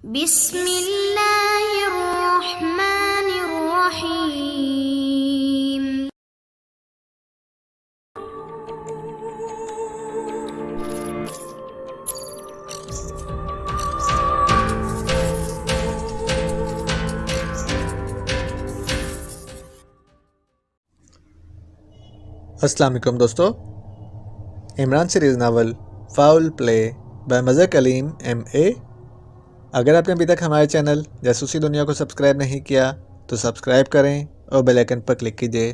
बिस्मिल्लाहिर्रहमानिर्रहीम। अस्सलाम वालेकुम दोस्तों, Imran series novel foul play by Mazhar Kaleem MA। अगर आपने अभी तक हमारे चैनल जासूसी दुनिया को सब्सक्राइब नहीं किया तो सब्सक्राइब करें और बेल आइकन पर क्लिक कीजिए।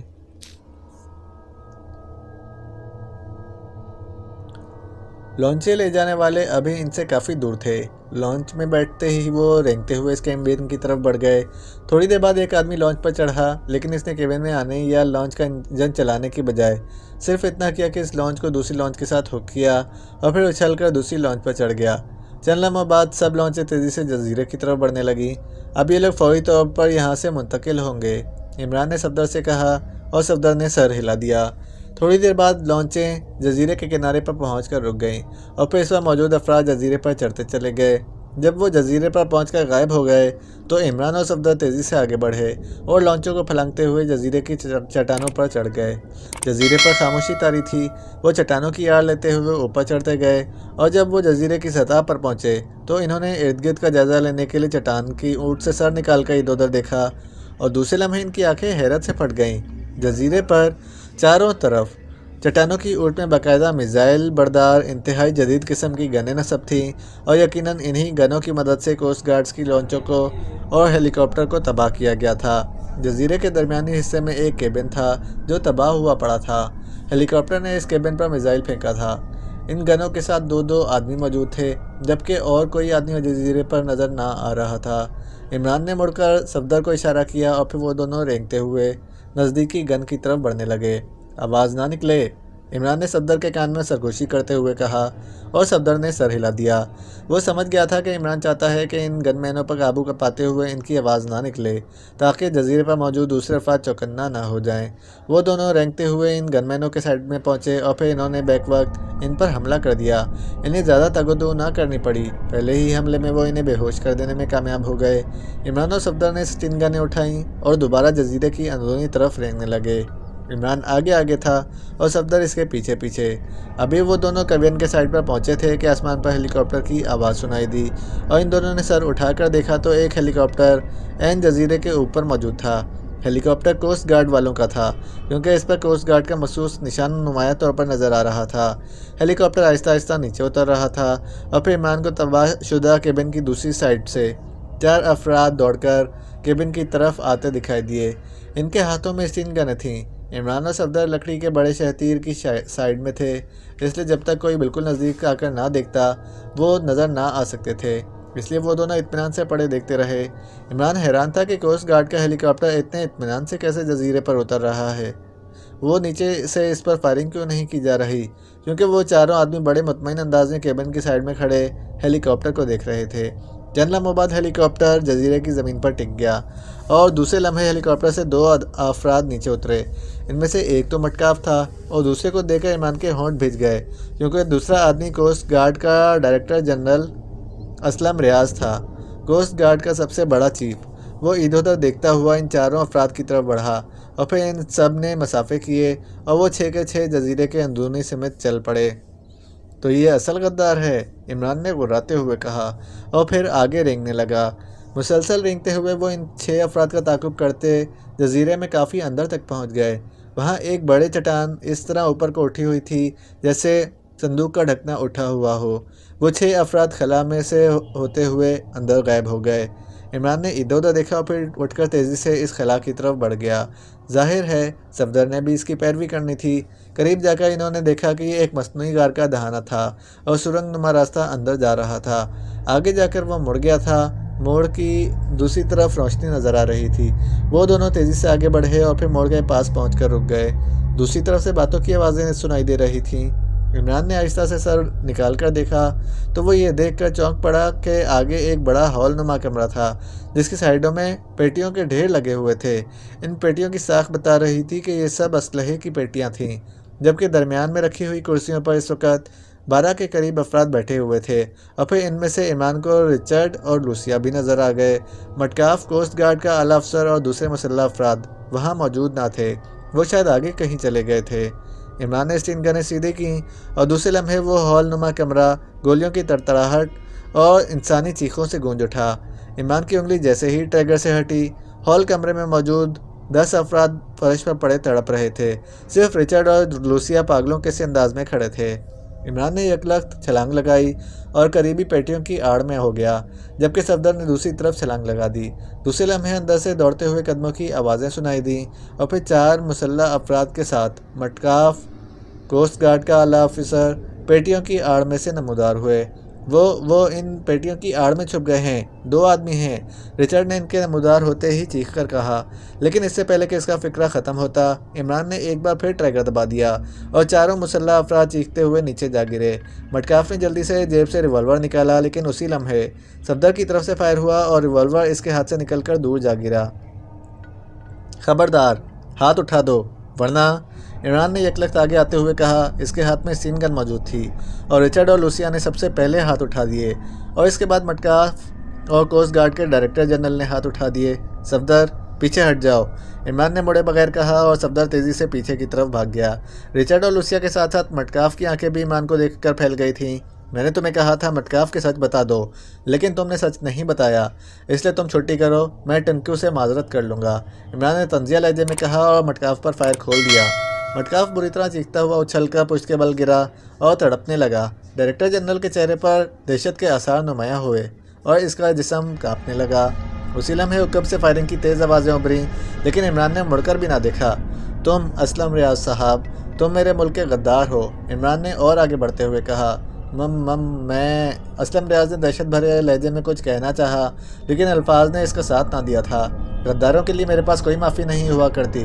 लॉन्चे ले जाने वाले अभी इनसे काफ़ी दूर थे। लॉन्च में बैठते ही वो रेंगते हुए इस केबिन की तरफ बढ़ गए। थोड़ी देर बाद एक आदमी लॉन्च पर चढ़ा, लेकिन इसने केबिन में आने या लॉन्च का इंजन चलाने की बजाय सिर्फ इतना किया कि इस लॉन्च को दूसरी लॉन्च के साथ हुक किया और फिर उछलकर दूसरी लॉन्च पर चढ़ गया। चंद लम्हों बाद सब लॉन्चें तेज़ी से जजीरे की तरफ बढ़ने लगी। अब ये लोग फौरी तौर पर यहाँ से मुंतकिल होंगे, इमरान ने सफदर से कहा और सफदर ने सर हिला दिया। थोड़ी देर बाद लॉन्चें जजीरे के किनारे पर पहुंचकर रुक गईं और फिर इस वक्त मौजूद अफराद जजीरे पर चढ़ते चले गए। जब वो जजीरे पर पहुंचकर गायब हो गए तो इमरान और सफदर तेज़ी से आगे बढ़े और लॉन्चों को फलांगते हुए जजीरे की चट्टानों पर चढ़ गए। जजीरे पर खामोशी तारी थी। वो चट्टानों की आड़ लेते हुए ऊपर चढ़ते गए और जब वो जजीरे की सतह पर पहुंचे तो इन्होंने इर्द गिर्द का जायज़ा लेने के लिए चट्टान की ऊँट से सर निकाल कर इधर उधर देखा और दूसरे लम्हे इनकी आंखें हैरत से फट गईं। जजीरे पर चारों तरफ चट्टानों की ऊँट में बाकायदा मिसाइल बरदार इंतहाई जदीद किस्म की गनें नस्ब थीं और यकीनन इन्हीं गनों की मदद से कोस्ट गार्ड्स की लॉन्चों को और हेलीकॉप्टर को तबाह किया गया था। जजीरे के दरमियानी हिस्से में एक केबिन था जो तबाह हुआ पड़ा था। हेलीकॉप्टर ने इस केबिन पर मिसाइल फेंका था। इन गनों के साथ दो दो आदमी मौजूद थे, जबकि और कोई आदमी जजीरे पर नज़र ना आ रहा था। इमरान ने मुड़कर सफदर को इशारा किया और फिर वो दोनों रेंगते हुए नज़दीकी गन की तरफ बढ़ने लगे। आवाज़ ना निकले, इमरान ने सफदर के कान में सरगोशी करते हुए कहा और सफदर ने सर हिला दिया। वो समझ गया था कि इमरान चाहता है कि इन गनमैनों पर काबू पाते हुए इनकी आवाज़ ना निकले ताकि जजीरे पर मौजूद दूसरे अफराद चौकन्ना ना हो जाएं। वो दोनों रेंगते हुए इन गनमैनों के साइड में पहुंचे और फिर इन्होंने बैक वक्त इन पर हमला कर दिया। इन्हें ज़्यादा तगदो ना करनी पड़ी। पहले ही हमले में वो इन्हें बेहोश कर देने में कामयाब हो गए। इमरान और सफदर ने 3 गनें उठाईं और दोबारा जजीरे की अंदरूनी तरफ रेंगने लगे। इमरान आगे आगे था और सफदर इसके पीछे पीछे। अभी वो दोनों केबिन के साइड पर पहुंचे थे कि आसमान पर हेलीकॉप्टर की आवाज़ सुनाई दी और इन दोनों ने सर उठाकर देखा तो एक हेलीकॉप्टर ऐन जजीरे के ऊपर मौजूद था। हेलीकॉप्टर कोस्ट गार्ड वालों का था, क्योंकि इस पर कोस्ट गार्ड का मखसूस निशान नुमाया तौर पर नज़र आ रहा था। हेलीकॉप्टर आहिस्ता आहिस्ता नीचे उतर रहा था और फिर इमरान को तबाहशुदा केबिन की दूसरी साइड से 4 अफराद दौड़कर केबिन की तरफ आते दिखाई दिए। इनके हाथों में 3 गनें थीं। इमरान और सफदर लकड़ी के बड़े शहतीर की साइड में थे, इसलिए जब तक कोई बिल्कुल नज़दीक आकर ना देखता वो नज़र ना आ सकते थे। इसलिए वो दोनों इत्मीनान से पड़े देखते रहे। इमरान हैरान था कि कोस्ट गार्ड का हेलीकॉप्टर इतने इत्मीनान से कैसे जजीरे पर उतर रहा है। वो नीचे से इस पर फायरिंग क्यों नहीं की जा रही, क्योंकि वो चारों आदमी बड़े मुतमईन अंदाज में केबिन की साइड में खड़े हेलीकॉप्टर को देख रहे थे। चंद लम्हों बाद हेलीकॉप्टर जजीरे की ज़मीन पर टिक गया और दूसरे लम्हे हेलीकॉप्टर से 2 अफराद नीचे उतरे। इनमें से एक तो मटकाफ था और दूसरे को देखकर इमरान के होंठ भिज गए, क्योंकि दूसरा आदमी कोस्ट गार्ड का डायरेक्टर जनरल असलम रियाज था, कोस्ट गार्ड का सबसे बड़ा चीफ। वो इधर उधर देखता हुआ इन चारों अफराद की तरफ बढ़ा और फिर इन सब ने मसाफे किए और वो 6 के 6 जजीरे के अंदरूनी समेत चल पड़े। तो ये असल गद्दार है, इमरान ने गुर्राते हुए कहा और फिर आगे रेंगने लगा। मुसलसल रेंगते हुए वो इन 6 अफराद का ताक़ुब करते जजीरे में काफ़ी अंदर तक पहुंच गए। वहाँ एक बड़े चट्टान इस तरह ऊपर को उठी हुई थी जैसे संदूक का ढकना उठा हुआ हो। वो 6 अफराद खला में से होते हुए अंदर गायब हो गए। इमरान ने इधर उधर देखा और फिर उठकर तेज़ी से इस खला की तरफ बढ़ गया। जाहिर है सफदर ने भी इसकी पैरवी करनी थी। करीब जाकर इन्होंने देखा कि ये एक मसनूई गार का दहाना था और सुरंग नुमा रास्ता अंदर जा रहा था। आगे जाकर वह मुड़ गया था। मोड़ की दूसरी तरफ रोशनी नज़र आ रही थी। वो दोनों तेज़ी से आगे बढ़े और फिर मोड़ के पास पहुंचकर रुक गए। दूसरी तरफ से बातों की आवाज़ें सुनाई दे रही थीं। इमरान ने आहिस्ता से सर निकाल कर देखा तो वो ये देखकर चौंक पड़ा कि आगे एक बड़ा हॉल नुमा कमरा था जिसकी साइडों में पेटियों के ढेर लगे हुए थे। इन पेटियों की साख बता रही थी कि ये सब असलहे की पेटियां थीं, जबकि दरमियान में रखी हुई कुर्सियों पर इस वक्त 12 के करीब अफराद बैठे हुए थे और फिर इनमें से इमरान को रिचर्ड और लूसिया भी नजर आ गए। मटकाफ, कोस्ट गार्ड का आला अफसर और दूसरे मुसल्लह अफराद वहाँ मौजूद ना थे। वो शायद आगे कहीं चले गए थे। इमरान ने स्टीन गनें सीधी की और दूसरे लम्हे वो हॉल नुमा कमरा गोलियों की तड़तड़ाहट और इंसानी चीखों से गूंज उठा। इमरान की उंगली जैसे ही ट्रैगर से हटी, हॉल कमरे में मौजूद 10 अफराद फर्श पर पड़े तड़प रहे थे। सिर्फ रिचर्ड और लूसिया पागलों के से अंदाज में खड़े थे। इमरान ने यकलख्त छलांग लगाई और करीबी पेटियों की आड़ में हो गया, जबकि सफदर ने दूसरी तरफ छलांग लगा दी। दूसरे लम्हे अंदर से दौड़ते हुए कदमों की आवाज़ें सुनाई दी और फिर 4 मुसल्लह अफराद के साथ मटकाफ, कोस्ट गार्ड का आला ऑफिसर पेटियों की आड़ में से नमूदार हुए। वो इन पेटियों की आड़ में छुप गए हैं, 2 आदमी हैं, रिचर्ड ने इनके नमूदार होते ही चीख कर कहा। लेकिन इससे पहले कि इसका फिक्रा ख़त्म होता, इमरान ने एक बार फिर ट्रैगर दबा दिया और चारों मुसल्लह अफराद चीखते हुए नीचे जा गिरे। मटकाफ ने जल्दी से जेब से रिवॉल्वर निकाला, लेकिन उसी लम्हे सफदर की तरफ से फायर हुआ और रिवॉल्वर इसके हाथ से निकलकर दूर जा गिरा। खबरदार, हाथ उठा दो, वरना, इमरान ने यकलख्त आगे आते हुए कहा। इसके हाथ में स्टीन गन मौजूद थी और रिचर्ड और लूसिया ने सबसे पहले हाथ उठा दिए और इसके बाद मटकाफ और कोस्ट गार्ड के डायरेक्टर जनरल ने हाथ उठा दिए। सफदर, पीछे हट जाओ, इमरान ने मुड़े बगैर कहा और सफदर तेज़ी से पीछे की तरफ भाग गया। रिचर्ड और लूसिया के साथ साथ मटकाफ की आंखें भी इमरान को देखकर फैल गई थीं। मैंने तुम्हें कहा था मटकाफ के सच बता दो, लेकिन तुमने सच नहीं बताया, इसलिए तुम छुट्टी करो, मैं टंकू से माजरत कर लूँगा, इमरान ने तंजिया लहजे में कहा और मटकाफ पर फायर खोल दिया। मटकाफ बुरी तरह चीखता हुआ उछलकर पुष्ट के बल गिरा और तड़पने लगा। डायरेक्टर जनरल के चेहरे पर दहशत के आसार नुमायां हुए और इसका जिस्म कांपने लगा। उसी लम्हे हुक्म से फायरिंग की तेज़ आवाज़ें उभरी, लेकिन इमरान ने मुड़कर भी ना देखा। तुम असलम रियाज साहब, तुम मेरे मुल्क के गद्दार हो, इमरान ने और आगे बढ़ते हुए कहा। मैं असलम रियाज ने दहशत भरे लहजे में कुछ कहना चाहा, लेकिन अल्फाज ने इसका साथ ना दिया था। गद्दारों के लिए मेरे पास कोई माफ़ी नहीं हुआ करती,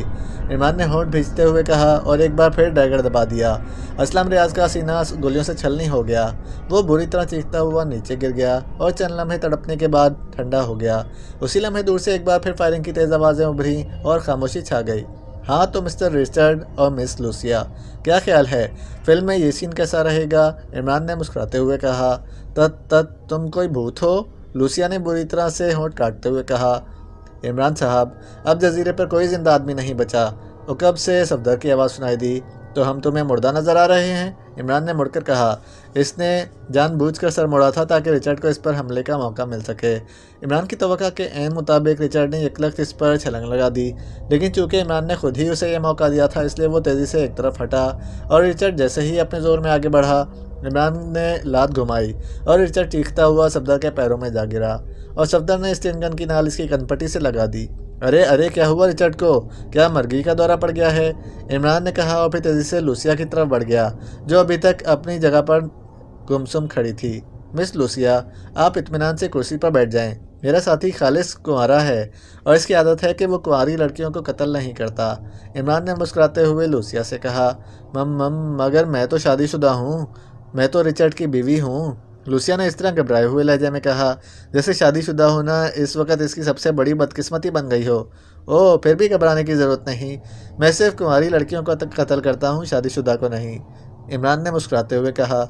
इमरान ने होंठ भींचते हुए कहा और एक बार फिर डैगर दबा दिया। असलम रियाज का सीना गोलियों से छलनी हो गया। वो बुरी तरह चीखता हुआ नीचे गिर गया और चंद लम्हे तड़पने के बाद ठंडा हो गया। उसी लम्हे दूर से एक बार फिर फायरिंग की तेज़ आवाज़ें उभरी और खामोशी छा गई। हाँ तो मिस्टर रिचर्ड और मिस लूसिया, क्या ख्याल है, फिल्म में ये सीन कैसा रहेगा, इमरान ने मुस्कुराते हुए कहा। तुम कोई भूत हो, लूसिया ने बुरी तरह से होंठ काटते हुए कहा। इमरान साहब, अब जजीरे पर कोई जिंदा आदमी नहीं बचा, उकब से सफदर की आवाज़ सुनाई दी। तो हम तुम्हें मुर्दा नज़र आ रहे हैं, इमरान ने मुड़कर कहा। इसने जानबूझकर सर मोड़ा था ताकि रिचर्ड को इस पर हमले का मौका मिल सके। इमरान की तवक्का के ऐन मुताबिक रिचर्ड ने यकलख्त इस पर छलांग लगा दी, लेकिन चूंकि इमरान ने खुद ही उसे यह मौका दिया था, इसलिए वो तेज़ी से एक तरफ हटा और रिचर्ड जैसे ही अपने ज़ोर में आगे बढ़ा, इमरान ने लात घुमाई और रिचर्ड चीखता हुआ सफदर के पैरों में जा गिरा और सफदर ने स्टीन गन की नाल इसकी कनपट्टी से लगा दी। अरे अरे, क्या हुआ रिचर्ड को, क्या मर्गी का दौरा पड़ गया है, इमरान ने कहा और फिर तेज़ी से लूसिया की तरफ बढ़ गया, जो अभी तक अपनी जगह पर गुमसुम खड़ी थी। मिस लूसिया, आप इत्मीनान से कुर्सी पर बैठ जाएं। मेरा साथी खालिस कुंवारा है और इसकी आदत है कि वो कुंवारी लड़कियों को कत्ल नहीं करता, इमरान ने मुस्कुराते हुए लूसिया से कहा। मगर मैं तो शादीशुदा हूँ, मैं तो रिचर्ड की बीवी हूँ, लूसिया ने इस तरह घबराए हुए लहजे में कहा जैसे शादीशुदा होना इस वक्त इसकी सबसे बड़ी बदकिस्मती बन गई हो। ओह, फिर भी घबराने की ज़रूरत नहीं, मैं सिर्फ कुंवारी लड़कियों को कत्ल करता हूँ, शादीशुदा को नहीं, इमरान ने मुस्कुराते हुए कहा।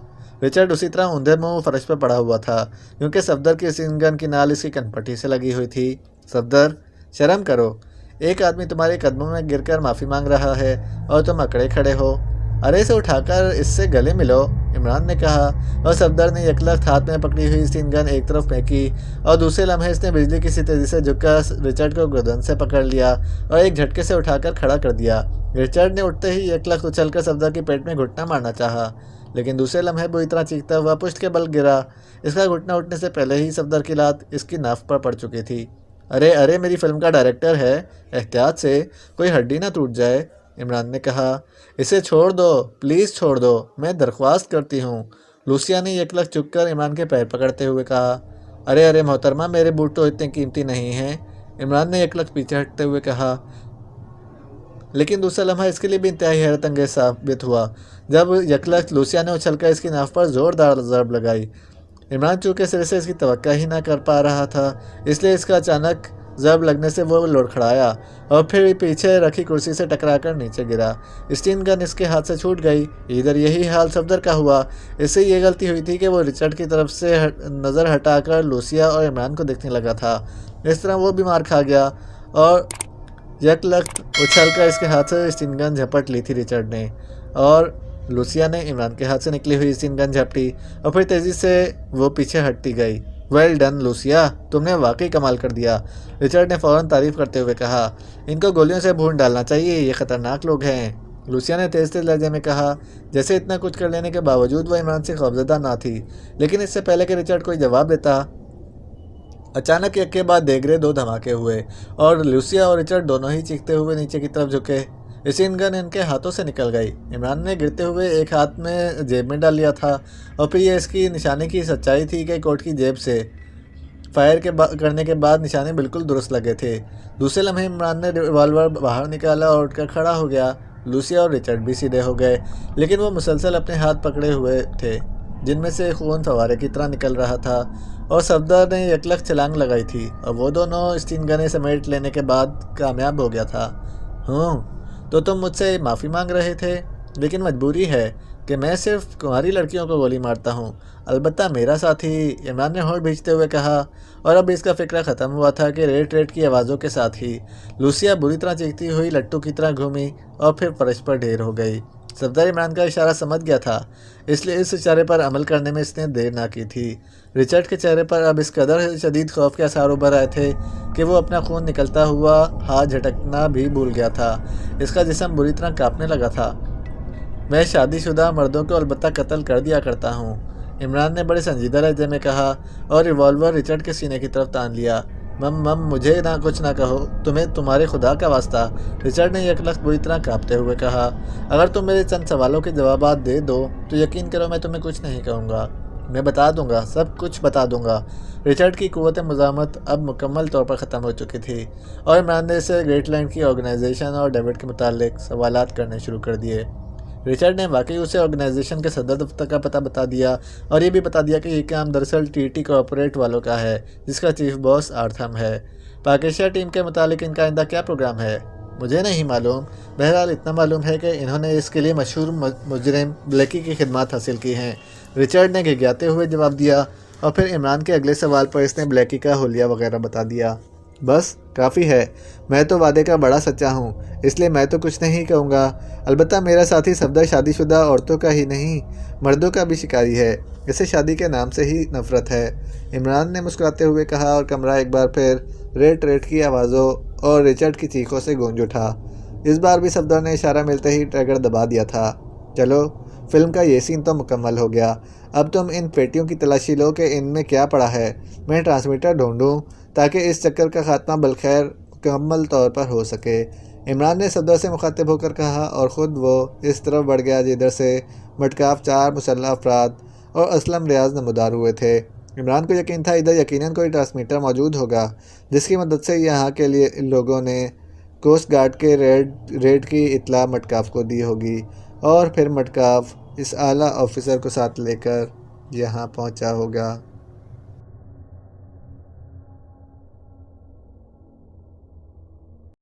रिचर्ड उसी तरह ऊंधे मुंह फर्श पर पड़ा हुआ था, क्योंकि सफदर की स्टीन गन की नाल इसकी कनपट्टी से लगी हुई थी। सफदर, शर्म करो, एक आदमी तुम्हारे कदमों में गिरकर माफ़ी मांग रहा है और तुम अकड़े खड़े हो। अरे इसे उठाकर इससे गले मिलो, इमरान ने कहा और सफदर ने यकलख्त हाथ में पकड़ी हुई स्टीन गन एक तरफ फेंकी और दूसरे लम्हे इसने बिजली की सी तेज़ी से झुककर रिचर्ड को गर्दन से पकड़ लिया और एक झटके से उठाकर खड़ा कर दिया। रिचर्ड ने उठते ही यकलख्त उछलकर सफदर के पेट में घुटना मारना चाहा, लेकिन दूसरे लम्हे बुरी तरह चीखता हुआ पुष्ट के बल गिरा। इसका घुटना उठने से पहले ही सफदर की लात इसकी नाफ पर पड़ चुकी थी। अरे अरे, मेरी फिल्म का डायरेक्टर है, एहतियात से, कोई हड्डी ना टूट जाए, इमरान ने कहा। इसे छोड़ दो, प्लीज़ छोड़ दो, मैं दरख्वास्त करती हूँ, लूसिया ने यकलख्त चुपकर इमरान के पैर पकड़ते हुए कहा। अरे अरे मोहतरमा, मेरे बूट तो इतने कीमती नहीं हैं, इमरान ने यकलख्त पीछे हटते हुए कहा। लेकिन दूसरा लम्हा इसके लिए भी इंतहाई हैरत अंगेज साबित हुआ जब यकलख्त लूसिया ने उछलकर इसकी नाफ पर ज़ोरदार ज़रब लगाई। इमरान चूँकि सिरे से इसकी तवक्का ही ना कर पा रहा था, इसलिए इसका अचानक जब लगने से वो लड़खड़ाया और फिर पीछे रखी कुर्सी से टकराकर नीचे गिरा। स्टीन गन इसके हाथ से छूट गई। इधर यही हाल सफदर का हुआ। इससे ये गलती हुई थी कि वो रिचर्ड की तरफ से नज़र हटाकर लूसिया और इमरान को देखने लगा था। इस तरह वो बीमार खा गया और यकलख्त उछलकर इसके हाथ से स्टीन गन झपट ली थी रिचर्ड ने, और लूसिया ने इमरान के हाथ से निकली हुई स्टीन गन झपटी और फिर तेज़ी से वो पीछे हटती गई। वेल डन लूसिया, तुमने वाकई कमाल कर दिया, रिचर्ड ने फ़ौरन तारीफ़ करते हुए कहा। इनको गोलियों से भून डालना चाहिए, ये ख़तरनाक लोग हैं, लूसिया ने तेज़ तेज़ लहजे में कहा। जैसे इतना कुछ कर लेने के बावजूद वह इमरान से खौफजदा ना थी। लेकिन इससे पहले कि रिचर्ड कोई जवाब देता, अचानक एक के बाद देगरे 2 धमाके हुए और लूसिया और रिचर्ड दोनों ही चीखते हुए नीचे की तरफ झुके। स्टीन गन इनके हाथों से निकल गई। इमरान ने गिरते हुए एक हाथ में जेब में डाल लिया था और फिर ये इसकी निशाने की सच्चाई थी कि कोट की जेब से फायर करने के बाद निशाने बिल्कुल दुरुस्त लगे थे। दूसरे लम्हे इमरान ने रिवॉल्वर बाहर निकाला और उठकर खड़ा हो गया। लूसिया और रिचर्ड भी सीधे हो गए, लेकिन वो मुसलसल अपने हाथ पकड़े हुए थे जिनमें से खून फवारे की तरह निकल रहा था, और सफदर ने यकलख छलांग लगाई थी और वो दोनों स्टीन गनें समेट लेने के बाद कामयाब हो गया था। तो तुम मुझसे माफ़ी मांग रहे थे, लेकिन मजबूरी है कि मैं सिर्फ कुंवारी लड़कियों को गोली मारता हूँ, अलबत्ता मेरा साथी, इमरान ने होठ भींचते हुए कहा। और अब इसका फिक्रा ख़त्म हुआ था कि रेट रेट की आवाज़ों के साथ ही लूसिया बुरी तरह चीखती हुई लट्टू की तरह घूमी और फिर फर्श पर ढेर हो गई। सफदर इमरान का इशारा समझ गया था, इसलिए इस इशारे पर अमल करने में इसने देर ना की थी। रिचर्ड के चेहरे पर अब इस कदर शदीद खौफ के आसार उभर आए थे कि वो अपना खून निकलता हुआ हाथ झटकना भी भूल गया था। इसका जिस्म बुरी तरह कांपने लगा था। मैं शादीशुदा मर्दों को अलबत्ता कत्ल कर दिया करता हूँ, इमरान ने बड़े संजीदा लहजे में कहा और रिवॉल्वर रिचर्ड के सीने की तरफ तान लिया। मम मुझे ना कुछ ना कहो, तुम्हें तुम्हारे खुदा का वास्ता, रिचर्ड ने यकलख्त बुरी तरह कांपते हुए कहा। अगर तुम मेरे चंद सवालों के जवाब दे दो तो यकीन करो मैं तुम्हें कुछ नहीं कहूँगा। मैं बता दूंगा, सब कुछ बता दूंगा। रिचर्ड की कुव्वत मुज़ाहमत अब मुकम्मल तौर पर ख़त्म हो चुकी थी और इमरान ने इसे ग्रेटलैंड की ऑर्गेनाइजेशन और डेविड के मुतालिक सवालात करने शुरू कर दिए। रिचर्ड ने वाकई उसे ऑर्गेनाइजेशन के सदर दफ्तर का पता बता दिया और ये भी बता दिया कि ये काम दरअसल टीटी कॉर्पोरेट वालों का है, जिसका चीफ बॉस आर्थम है। पाकिस्तान टीम के मुतालिक इनका आइंदा क्या प्रोग्राम है मुझे नहीं मालूम। बहरहाल इतना मालूम है कि इन्होंने इसके लिए मशहूर मुजरिम ब्लैकी की खिदमत हासिल की हैं, रिचर्ड ने गिड़गिड़ाते हुए जवाब दिया और फिर इमरान के अगले सवाल पर इसने ब्लैकी का हुलिया वगैरह बता दिया। बस काफ़ी है, मैं तो वादे का बड़ा सच्चा हूँ, इसलिए मैं तो कुछ नहीं कहूँगा। अलबत्ता मेरा साथी सफदर शादीशुदा औरतों का ही नहीं, मर्दों का भी शिकारी है, इसे शादी के नाम से ही नफ़रत है, इमरान ने मुस्कुराते हुए कहा और कमरा एक बार फिर रेट रेट की आवाज़ों और रिचर्ड की चीखों से गूंज उठा। इस बार भी सफदर ने इशारा मिलते ही ट्रिगर दबा दिया था। चलो, फिल्म का ये सीन तो मुकम्मल हो गया। अब तुम इन पेटियों की तलाशी लो कि इनमें क्या पड़ा है। मैं ट्रांसमीटर ढूंढूं ताकि इस चक्कर का खात्मा बलखैर मुकम्मल तौर पर हो सके, इमरान ने सफदर से मुखातिब होकर कहा और ख़ुद वो इस तरफ बढ़ गया जिधर से मटकाफ 4 मुसल्लह अफराद और असलम रियाज नमदार हुए थे। इमरान को यकीन था इधर यकीनन कोई ट्रांसमीटर मौजूद होगा जिसकी मदद से यहाँ के लिए लोगों ने कोस्ट गार्ड के रेड की इत्तला मटकाफ को दी होगी और फिर मटकाफ इस आला ऑफिसर को साथ लेकर यहाँ पहुँचा होगा।